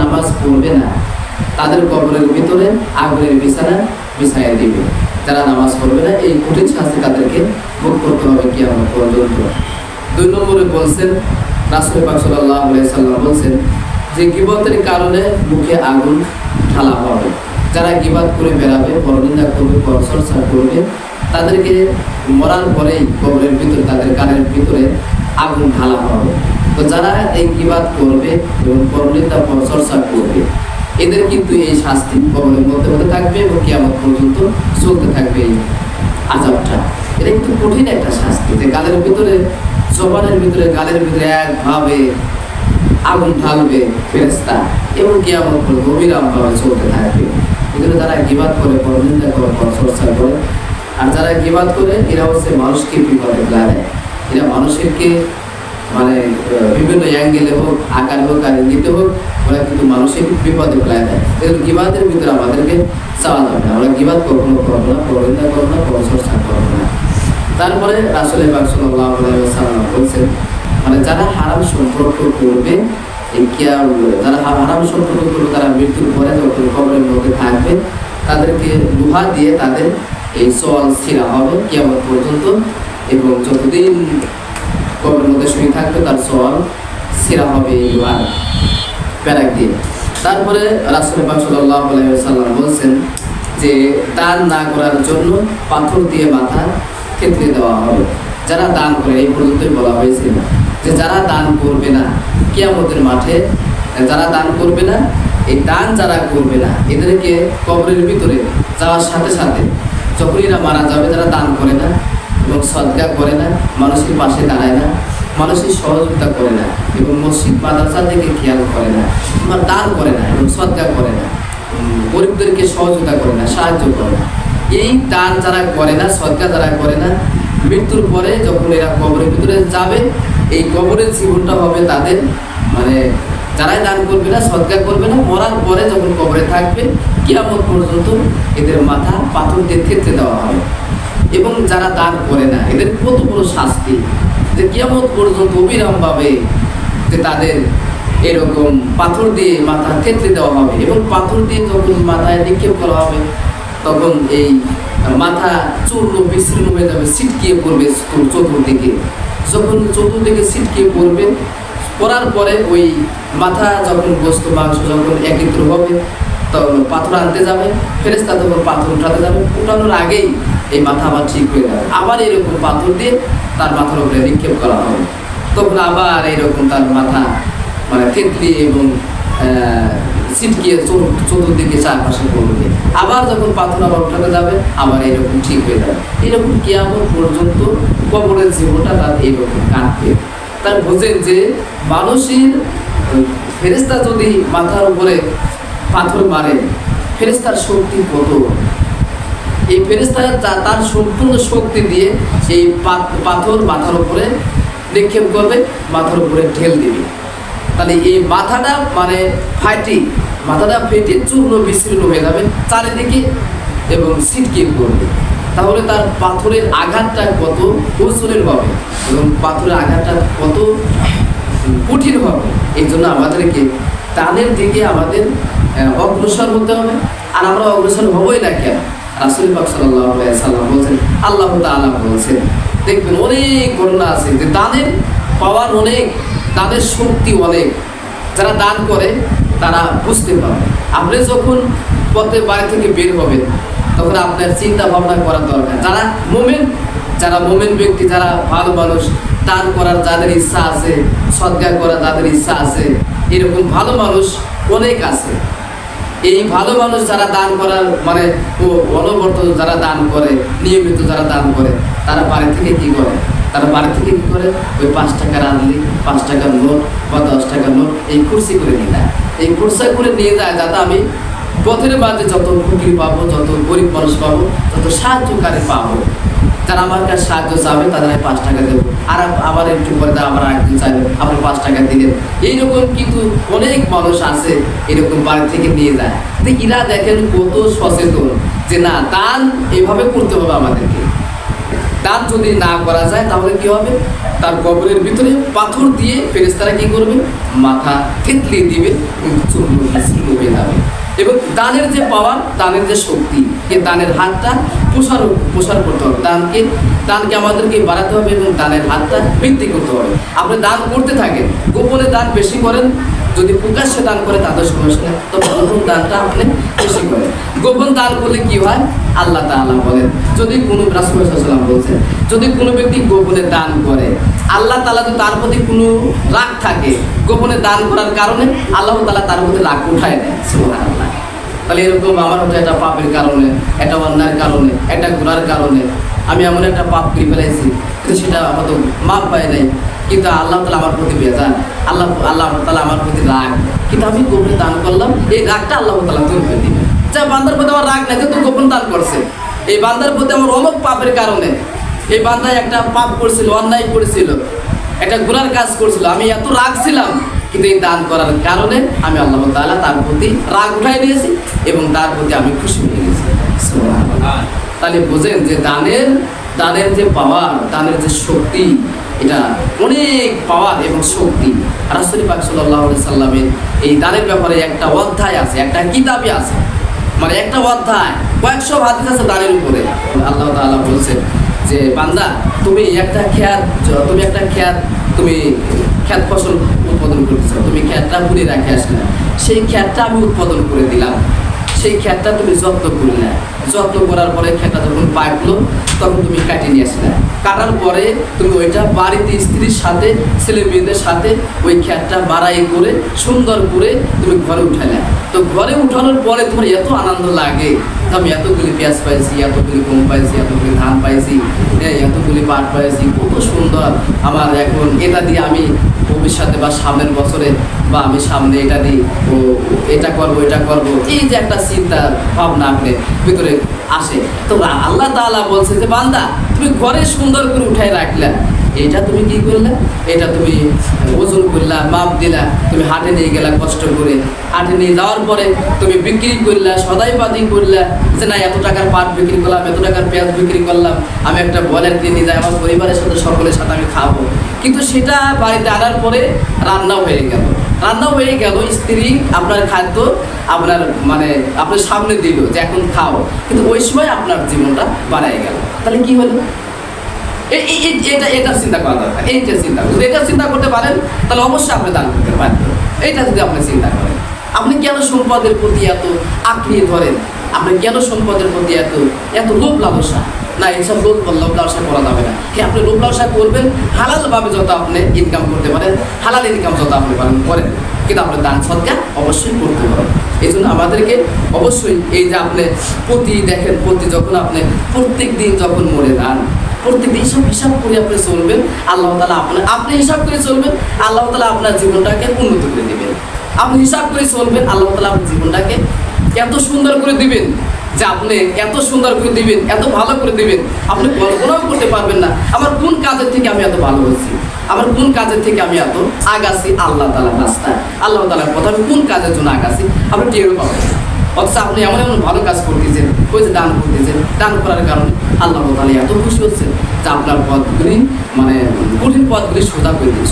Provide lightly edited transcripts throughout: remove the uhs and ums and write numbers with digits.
নামাজ পড়বে না তাদের কবরের ভিতরে আগুনের বিছানা বিছাইয়া দিবে। যারা নামাজ পড়বে না এই কঠিন শাস্তি তাদেরকে ভোগ করতে হবে কিয়ামত পর্যন্ত। 2 নম্বরে বলছেন রাসূল পাক সাল্লাল্লাহু আলাইহি সাল্লাম বলছেন যে গীবতের কারণে মুখে আগুন ঢালা হবে। যারা গীবত করে বেড়াবে, পরনিন্দা করবে, পরচর্চা করবে, তাদেরকে মরার পরেই কবরের ভিতরে তাদের কানের ভিতরে আগুন ঢালা হবে। তো যারা এই গীবত করবে এবং পরনিন্দা পরচর্চা করবে এদের কিন্তু এই শাস্তি কবরের মধ্যে হতে থাকবে এবং কিয়ামত পর্যন্ত চলতে থাকবে এই আযাবটা। এটা কিন্তু কঠিন একটা শাস্তি যে গালের ভিতরে, জবানের ভিতরে, গালের ভিতরে একভাবে আগুন ঢালবে ফেরেশতা এবং কিয়ামত পর্যন্ত অবিরামভাবে চলতে থাকবে। এগুলো যারা গীবত করে, পরনিন্দা করে, পরচর্চা করে, আর যারা গীবত করে এরা হচ্ছে মানুষকে বিপদে ফেলে। এরা মানুষকে মানে বিভিন্ন অ্যাঙ্গেলে হোক, আকারে হোক, আর ইঙ্গিতে হোক, ওরা কিন্তু মানুষের বিপদে ফেলায় দেয়। এগুলো গীবতের ভিতরে আমাদেরকে চাওয়া যাবে না। আমরা গীবত কখনো করবো না, পরনিন্দা করবো না, পরচর্চা করবো না। তারপরে রাসূল পাক সাল্লাল্লাহু আলাইহি ওয়াসাল্লাম বলছেন মানে যারা হারাম সম্পর্ক করবে, যারা হারাম সম্পর্ক করবে তারা মৃত্যুর পরে যখন কবরের মধ্যে থাকবে তাদেরকে লোহা দিয়ে তাদের এই চোয়াল ছিঁড়া হবে কিয়ামত পর্যন্ত, এবং যতদিন কবরের মধ্যে শুয়ে থাকবে তার চোয়াল ছিঁড়া হবে এই লোহার প্যারাক দিয়ে। তারপরে রাসূল পাক সাল্লাল্লাহু আলাইহি ওয়াসাল্লাম বলছেন যে দান না করার জন্য পাথর দিয়ে মাথা থেতলে দেওয়া হবে। যারা দান করে, এই পর্যন্তই বলা হয়েছিল যে যারা দান করবে না কিয়ামতের মাঠে, যারা দান করবে না, এই দান যারা করবে না এদেরকে কবরের ভিতরে যাওয়ার সাথে সাথে যখন এরা মারা যাবে, যারা দান করে না এবং সদকা করে না, মানুষের পাশে দাঁড়ায় না, মানুষের সহযোগিতা করে না এবং মসজিদ মাদ্রাসা থেকে খেয়াল করে না, আমার দান করে না এবং সদকা করে না, গরিবদেরকে সহযোগিতা করে না, সাহায্য করে না, এই দান যারা করে না, সদকা যারা করে না, মৃত্যুর পরে যখন এরা কবরের ভিতরে যাবে এই কবরের জীবনটা হবে তাদের মানে যারাই দান করবে না, সদকা করবে না, মরার পরে যখন কবরে থাকবে কিয়ামত পর্যন্ত এদের মাথা পাথর দিয়ে থেতলে দেওয়া হবে। এবং যারা দান করে না এদের কত বড় শাস্তি যে কিয়ামত পর্যন্ত অবিরামভাবে যে তাদের এরকম পাথর দিয়ে মাথা থেতলে দেওয়া হবে এবং পাথর দিয়ে যখন মাথায় নিক্ষেপ করা হবে তখন এই মাথা চূর্ণ বিচ্ছিন্ন হয়ে যাবে, ছিটকিয়ে পড়বে চতুর্দিকে। যখন চতুর্দিকে ছিটকিয়ে পড়বে, পড়ার পরে ওই মাথা যখন গোস্ত মাংস যখন একত্র হবে তখন পাথর আনতে যাবে, ফেরেশতা তখন পাথর উঠাতে যাবে, উঠানোর আগেই এই মাথা আবার ঠিক হয়ে যাবে, আবার এরকম পাথর দিয়ে তার মাথার উপরে নিক্ষেপ করা হবে। তখন আবার এইরকম তার মাথা মানে থেতলি এবং ছিটকিয়ে চতুর্দিকে চারপাশে পড়বে, আবার যখন পাথর আবার উঠাতে যাবে আবার এইরকম ঠিক হয়ে যাবে। এরকম কিয়ামত পর্যন্ত কবরের জীবনটা তার এইরকম কাটবে। তার বোঝেন যে মানুষের ফেরেশতা যদি মাথার উপরে পাথর মারে, ফেরেশতার শক্তি কত, এই ফেরেশতা তার সম্পূর্ণ শক্তি দিয়ে এই পাথর মাথার উপরে নিক্ষেপ করবে, মাথার উপরে ঢেল দিবে। তাহলে এই মাথাটা মানে মাথাটা ফেটে চূর্ণ বিচ্ছিন্ন হয়ে যাবে চারিদিকে এবং ছিটকিয়ে পড়বে। তাহলে তার পাথরের আঘাতটা কত ওজনের হবে এবং পাথরের আঘাতটা কত কঠিন হবে। এই জন্য আমাদেরকে দানের দিকে আমাদের অগ্রসর হতে হবে। আর আমরা অগ্রসর হবই না কেন? রাসূল পাক সাল্লাল্লাহু আলাইহি সাল্লাম বলেছেন, আল্লাহ তাআলা বলেছেন, দেখবেন অনেক ঘটনা আছে যে দানের পাওয়ার অনেক, দানের শক্তি অনেক। যারা দান করে তারা বুঝতে পারে। আপনি যখন পথে বাড়ি থেকে বের হবেন তখন আপনার চিন্তা ভাবনা করার দরকার। যারা মোমেন ব্যক্তি, যারা ভালো মানুষ, দান করার যাদের ইচ্ছা আছে, সদকা করার যাদের ইচ্ছা আছে, এরকম ভালো মানুষ অনেক আছে। এই ভালো মানুষ যারা দান করার মানে অনবরত যারা দান করে, নিয়মিত যারা দান করে, তারা বাড়ি থেকে কি করে? তারা বাড়ি থেকে কি করে? ওই 5 টাকার আনলি, 5 টাকার নোট বা 10 টাকার নোট এই কুরসি করে নিয়ে যায়। এই কুরসা করে নিয়ে যায় যাতে আমি পথের মাঝে যত ফকির পাবো, যত গরিব মানুষ পাবো, যত সাহায্যকারী পাবো, যারা আমার কাছে সাহায্য চাবে তাদের 5 টাকা দেবো, আর আবার একটু পরে আবার একদিন চাইবে আপনি 5 টাকা দিলেন। এইরকম কিন্তু অনেক মানুষ আছে এরকম বাড়ি থেকে নিয়ে যায়। এরা দেখেন কত সচেতন যে না, দান এভাবে করতে হবে আমাদেরকে। দান যদি না করা যায় তাহলে কি হবে? তার কবরের ভিতরে পাথর দিয়ে ফেরেশতারা কি করবে? মাথা থেতলিয়ে দিবে, চূর্ণ দানের যে পাওয়ার, দানের যে শক্তি, এই দানের হাতটা প্রসার করতে হবে। দানকে আমাদেরকে বাড়াতে হবে এবং দানের হাতটা বৃদ্ধি করতে হবে। আপনি দান করতে থাকেন, গোপনে দান বেশি করেন, যদি প্রকাশ্যে দান করে তাদের সমস্যা নেই, তবে গোপন দানটা আপনি বেশি করেন। গোপন দান করলে কি হয়? আল্লাহ তাআলা বলেন, যদি কোনো রাসূল সাল্লাল্লাহু আলাইহি ওয়াসাল্লাম বলছেন, যদি কোনো ব্যক্তি গোপনে দান করে, আল্লাহ তাআলা যদি তার প্রতি কোনো রাগ থাকে, গোপনে দান করার কারণে আল্লাহ তাআলা তার প্রতি রাগ উঠায় নেয়। সুবহানাল্লাহ। তাহলে এরকম আমার হয়তো একটা পাপের কারণে, একটা অন্যায়ের কারণে, একটা গুনার কারণে আমি এমন একটা পাপ করে ফেলেছি, কিন্তু সেটা হয়তো মাপ পায় নাই, কিন্তু আল্লাহ তাআলা আমার প্রতি বেজান, আল্লাহ তাআলা আমার প্রতি রাগ, কিন্তু আমি গোপনে দান করলাম, এই রাগটা আল্লাহ তাআলা দূর করে দিবেন। যা বান্দার প্রতি আমার রাগ নাই, কিন্তু গোপন দান করছে, এই বান্দার প্রতি আমার অমুক পাপের কারণে, এই বান্দায় একটা পাপ করছিল, অন্যায় করেছিল, একটা গুনার কাজ করছিল, আমি এত রাগ ছিলাম, কিন্তু এই দান করার কারণে আমি আল্লাহ তাআলা তার প্রতি রাগ উঠাই দিয়েছি এবং তার প্রতি আমি খুশি হয়ে গেছি। সুবহানাল্লাহ। তাহলে বোঝেন যে দানের যে পাওয়ার, দানের যে শক্তি, এটা অনেক পাওয়ার এবং শক্তি। রাসূল পাক সাল্লাল্লাহু আলাইহি সাল্লামের এই দানের ব্যাপারে একটা অধ্যায় আছে, একটা কিতাবই আছে, মানে একটা অধ্যায়, কয়েকশো হাদিস আছে দানের উপরে। আল্লাহ তাআলা বলছেন যে বান্দা, তুমি একটা খ্যাত ফসল উৎপাদন করতেছ, তুমি খ্যাতটা পুড়ে রেখে আসলে, সেই খ্যাতটা আমি উৎপাদন করে দিলাম, সেই খ্যাতটা তুমি যত্ন করলে, যত্ন করার পরে খ্যাতটা যখন পাকলো তখন তুমি কাটিয়ে নিয়ে আসলে, কাটার পরে তুমি ওইটা বাড়িতে স্ত্রীর সাথে, ছেলে মেয়েদের সাথে ওই খ্যাতটা বাড়াই করে সুন্দর করে তুমি ঘরে উঠালে। তো ঘরে উঠানোর পরে তোমার এত আনন্দ লাগে, আমি এতগুলি পেঁয়াজ পাইছি, এতগুলি গম পাইছি, এতগুলি ধান পাইছি, এতগুলি পাট পাইছি, কত সুন্দর, আমার এখন এটা দিয়ে আমি ভবিষ্যতে বা সামনের বছরে বা আমি সামনে এটা দিই, ও এটা করবো, এটা করবো, এই যে একটা চিন্তা ভাবনা আপনার ভিতরে আসে। তো আল্লাহ তাআলা বলছে যে বান্দা, তুমি ঘরে সুন্দর করে উঠাই রাখলা, এটা তুমি কি করলে, এটা তুমি ওজন করলা, মাপ দিলা, তুমি হাটে নিয়ে গেলা কষ্ট করে, হাটে নিয়ে যাওয়ার পরে তুমি বিক্রি করলা, সদাইবাদি করলা, যে না এত টাকার পাট বিক্রি করলাম, এত টাকার পেঁয়াজ বিক্রি করলাম, আমি একটা বলের কিনে যাই, আমার পরিবারের সাথে সকলের সাথে আমি খাবো, কিন্তু সেটা বাড়িতে আনার পরে রান্নাও হয়ে গেল, স্ত্রী আপনার খাদ্য আপনার মানে আপনার সামনে দিল যে এখন খাও, কিন্তু ওই সময় আপনার জীবনটা বাড়াই গেল। তাহলে কি হলো? এটা চিন্তা করা দরকার। এটা চিন্তা করতে পারেন তাহলে অবশ্যই আপনি দান করতে পারেন। এইটা যদি আপনি চিন্তা করেন, আপনি কেন সম্পদের প্রতি এত আঁকড়িয়ে ধরেন, আপনি কেন সম্পদের প্রতি এত লোভ লালসা? না, এইসব লোভ লালসা করা যাবে না। আপনি লোভ লালসা করবেন হালালভাবে, যত আপনি ইনকাম করতে পারেন, হালাল ইনকাম যত আপনি পারেন করেন, কিন্তু আপনি দান সদকা অবশ্যই করতে পারেন। এই জন্য আমাদেরকে অবশ্যই এই যে আপনি যখন আপনি প্রত্যেক দিন যখন মরে যান, প্রত্যেকদিন হিসাব করে আপনি চলবেন, আল্লাহ তাআলা আপনি হিসাব করে চলবেন, আল্লাহ তাআলা আপনার জীবনটাকে উন্নত করে দেবেন। আপনি হিসাব করে চলবেন, আল্লাহ তাআলা আপনার জীবনটাকে এত সুন্দর করে দিবেন যে আপনি এত সুন্দর করে দিবেন, এত ভালো করে দিবেন, আপনি কল্পনাও করতে পারবেন না আমার কোন কাজের থেকে আমি এত ভালো হচ্ছি, আমার কোন কাজের থেকে আমি এত আগাছি আল্লাহ তাআলার রাস্তায়, আল্লাহ তাআলার কথা, আমি কোন কাজের জন্য আগাছি আপনি টেরও পাবেন। অথচ আপনি এমন ভালো কাজ করতেছেন, ওই যে দান করতেছেন, দান করার কারণে আল্লাহ তাআলা এত খুশি হচ্ছেন যে আপনার পথগুলি মানে কঠিন পথগুলি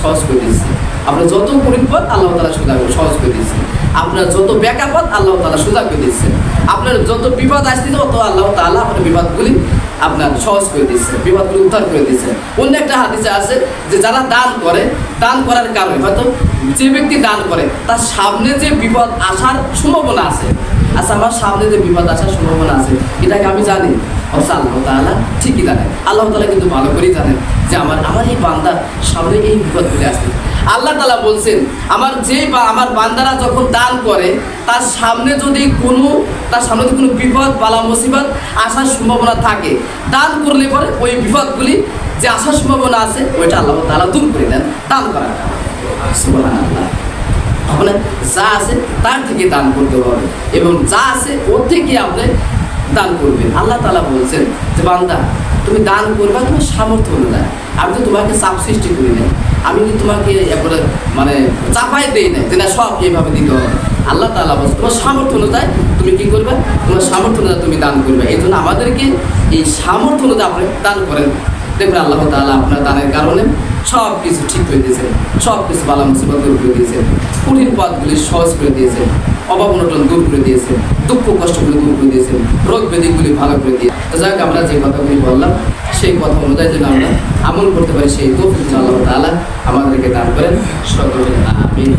সহজ করে দিচ্ছে। আপনার যত কঠিন পথ আল্লাহ তাআলা সহজ করে দিচ্ছে, আপনার যত বেকা পথ আল্লাহ তাআলা সোজা করে দিচ্ছে, আপনার যত বিপদ আসতেছে তত আল্লাহ তাআলা আপনার বিপদগুলি আপনার সহজ করে দিচ্ছে, বিপদগুলি উদ্ধার করে দিচ্ছে। অন্য একটা হাদিসে আছে যে যারা দান করে, দান করার কারণে হয়তো যে ব্যক্তি দান করে তার সামনে যে বিপদ আসার সম্ভাবনা আছে, আচ্ছা আমার সামনে যে বিপদ আসার সম্ভাবনা আছে এটাকে আমি জানি, অবশ্য আল্লাহ তাআলা ঠিকই জানেন, আল্লাহ তাআলা কিন্তু ভালো করেই জানেন যে আমার এই বান্দার সামনে এই বিপদগুলি আসছে। আল্লাহ তাআলা বলছেন আমার বান্দারা যখন দান করে তার সামনে যদি কোনো বিপদ বালা মুসিবত আসার সম্ভাবনা থাকে, দান করলে পরে ওই বিপদগুলি যে আসার সম্ভাবনা আছে ওইটা আল্লাহ তাআলা দূর করে দেন দান করার কারণে। সুবহানাল্লাহ। আপনার যা আছে তার থেকে দান করতে হবে এবং যা আছে ওর থেকে আপনি দান করবেন। আল্লাহ তাআলা বলছেন যে বান্দা তুমি দান করবা তোমার সামর্থ্য অনুযায়ী, আমি তো তোমাকে চাপ সৃষ্টি করি নাই, আমি কি তোমাকে একবারে মানে চাপাই দেই নাই যে না সব এইভাবে দিতে হবে। আল্লাহ তাআলা বলছে তোমার সামর্থ্য অনুযায়ী তুমি কি করবে, তোমার সামর্থ্য অনুযায়ী তুমি দান করবে। এই জন্য আমাদেরকে এই সামর্থ্য অনুযায়ী আপনি দান করেন, দেখবেন আল্লাহ তাআলা আপনার দানের কারণে সব কিছু ঠিক করে দিয়েছেন, সব কিছু বালা মুসিবত দূর করে দিয়েছেন, কঠিন পথগুলি সহজ করে দিয়েছেন, অভাব অনটন দূর করে দিয়েছেন, দুঃখ কষ্টগুলি দূর করে দিয়েছেন, রোগ ব্যাধিগুলি ভালো করে দিয়েছেন। তো যাক, আমরা যে কথাগুলি বললাম সেই কথা অনুযায়ী যেন আমরা আমল করতে পারি, সেই তৌফিক আল্লাহ তাআলা আমাদেরকে দান করেন। সকলে আমিন।